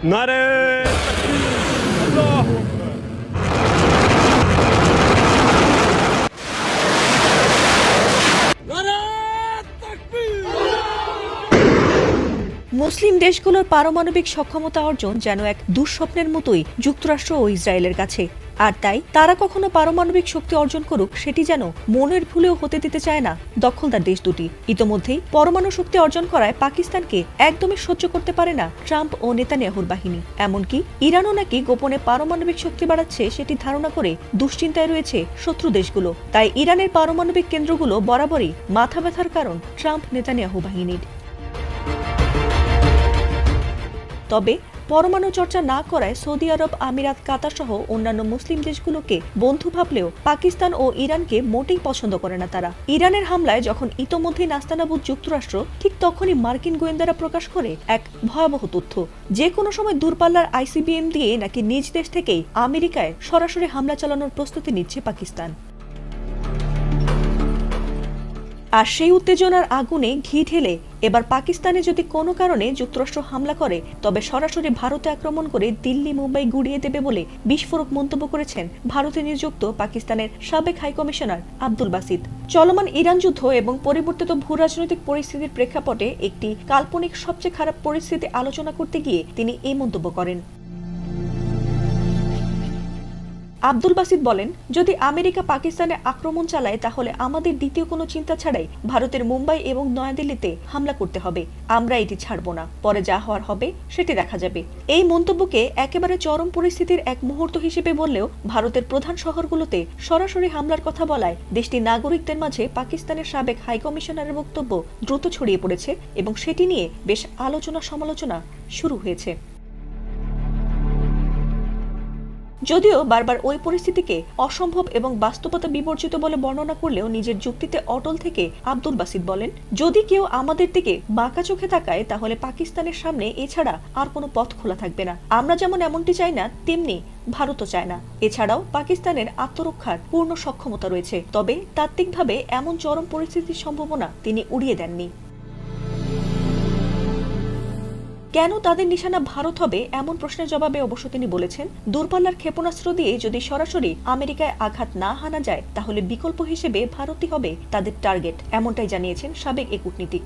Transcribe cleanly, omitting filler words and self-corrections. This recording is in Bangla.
নারে তাকবীর, আল্লাহু আকবার। মুসলিম দেশগুলোর পারমাণবিক সক্ষমতা অর্জন যেন এক দুঃস্বপ্নের মতোই যুক্তরাষ্ট্র ও ইসরায়েলের কাছে। আর তাই তারা কখনো পারমাণবিক শক্তি অর্জন করুক সেটি যেন মনের ভুলেও হতে দিতে চায় না দখলদার দেশ দুটি। ইতোমধ্যেই পরমাণু শক্তি অর্জন করায় পাকিস্তানকে একদমই সহ্য করতে পারে না ট্রাম্প ও নেতানিয়াহুর বাহিনী। এমনকি ইরানও নাকি গোপনে পারমাণবিক শক্তি বাড়াচ্ছে সেটি ধারণা করে দুশ্চিন্তায় রয়েছে শত্রু দেশগুলো। তাই ইরানের পারমাণবিক কেন্দ্রগুলো বরাবরই মাথা ব্যথার কারণ ট্রাম্প নেতানিয়াহু বাহিনীর। তবে পরমাণু চর্চা না করায় সৌদি আরব, আমিরাত, কাতার সহ অন্যান্য মুসলিম দেশগুলোকে বন্ধু ভাবলেও পাকিস্তান ও ইরানকে মোটেই পছন্দ করে না তারা। ইরানের হামলায় যখন ইতোমধ্যেই নাস্তানাবুদ যুক্তরাষ্ট্র, ঠিক তখনই মার্কিন গোয়েন্দারা প্রকাশ করে এক ভয়াবহ তথ্য, যে কোনো সময় দূরপাল্লার আইসিবিএম দিয়ে নাকি নিজ দেশ থেকেই আমেরিকায় সরাসরি হামলা চালানোর প্রস্তুতি নিচ্ছে পাকিস্তান। আর সেই উত্তেজনার আগুনে ঘি ঢেলে এবার পাকিস্তানে যদি কোনো কারণে যুক্তরাষ্ট্র হামলা করে তবে সরাসরি ভারতে আক্রমণ করে দিল্লি, মুম্বাই গুড়িয়ে দেবে বলে বিস্ফোরক মন্তব্য করেছেন ভারতে নিযুক্ত পাকিস্তানের সাবেক হাইকমিশনার আব্দুল বাসিত। চলমান ইরান যুদ্ধ এবং পরিবর্তিত ভূ রাজনৈতিক পরিস্থিতির প্রেক্ষাপটে একটি কাল্পনিক সবচেয়ে খারাপ পরিস্থিতি আলোচনা করতে গিয়ে তিনি এই মন্তব্য করেন। আব্দুল বাসিত বলেন, যদি আমেরিকা পাকিস্তানে আক্রমণ চালায় তাহলে আমাদের দ্বিতীয় কোনো চিন্তা ছাড়াই ভারতের মুম্বাই এবং নয়াদিল্লিতে হামলা করতে হবে। আমরা এটি ছাড়ব না, পরে যা হওয়ার হবে সেটি দেখা যাবে। এই মন্তব্যকে একেবারে চরম পরিস্থিতির এক মুহূর্ত হিসেবে বললেও ভারতের প্রধান শহরগুলোতে সরাসরি হামলার কথা বলায় দেশটির নাগরিকদের মাঝে পাকিস্তানের সাবেক হাইকমিশনারের বক্তব্য দ্রুত ছড়িয়ে পড়েছে এবং সেটি নিয়ে বেশ আলোচনা সমালোচনা শুরু হয়েছে। যদিও বারবার ওই পরিস্থিতিকে অসম্ভব এবং বাস্তবতা বিবর্জিত বলে বর্ণনা করলেও নিজের যুক্তিতে অটল থেকে আব্দুল বাসিত বলেন, যদি কেউ আমাদের দিকে বাঁকা চোখে তাকায় তাহলে পাকিস্তানের সামনে এছাড়া আর কোনো পথ খোলা থাকবে না। আমরা যেমন এমনটি চাই না, তেমনি ভারতও চায় না। এছাড়াও পাকিস্তানের আত্মরক্ষার পূর্ণ সক্ষমতা রয়েছে। তবে তাত্ত্বিকভাবে এমন চরম পরিস্থিতির সম্ভাবনা তিনি উড়িয়ে দেননি। কেন তাদের নিশানা ভারত হবে এমন প্রশ্নের জবাবে অবশ্য তিনি বলেছেন, দূরপাল্লার ক্ষেপণাস্ত্র দিয়ে যদি সরাসরি আমেরিকায় আঘাত না হানা যায় তাহলে বিকল্প হিসেবে ভারতই হবে তাদের টার্গেট। এমনটাই জানিয়েছেন সাবেক এই কূটনীতিক।